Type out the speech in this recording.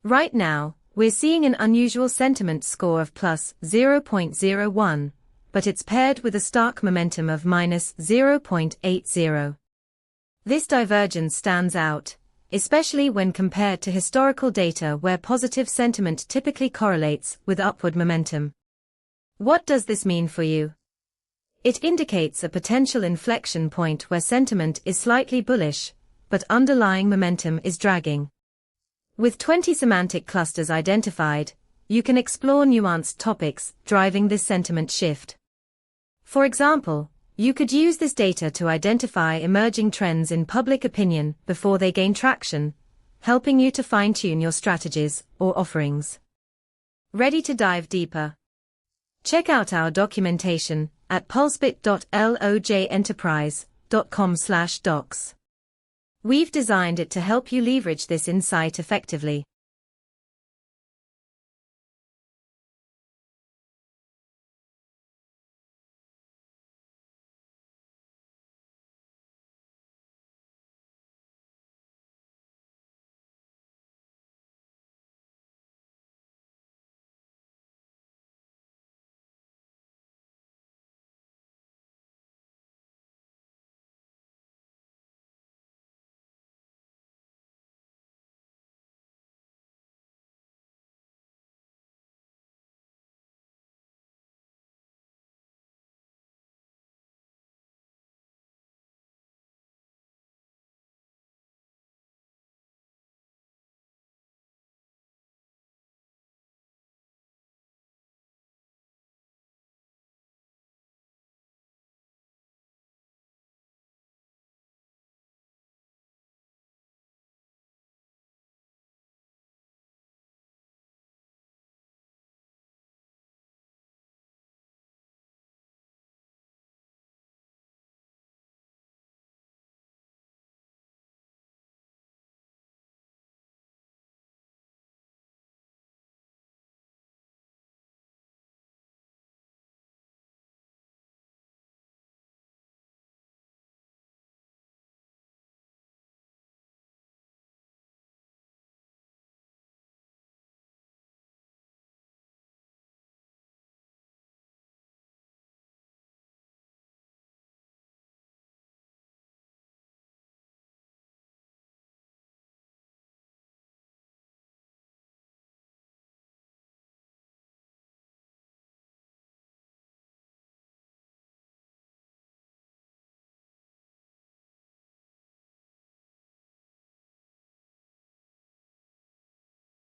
Right now, we're seeing an unusual sentiment score of plus 0.01, but it's paired with a stark momentum of minus 0.80. This divergence stands out, especially when compared to historical data where positive sentiment typically correlates with upward momentum. What does this mean for you? It indicates a potential inflection point where sentiment is slightly bullish, but underlying momentum is dragging. With 20 semantic clusters identified, you can explore nuanced topics driving this sentiment shift. For example, you could use this data to identify emerging trends in public opinion before they gain traction, helping you to fine-tune your strategies or offerings. Ready to dive deeper? Check out our documentation at pulsebit.lojenterprise.com/docs. We've designed it to help you leverage this insight effectively.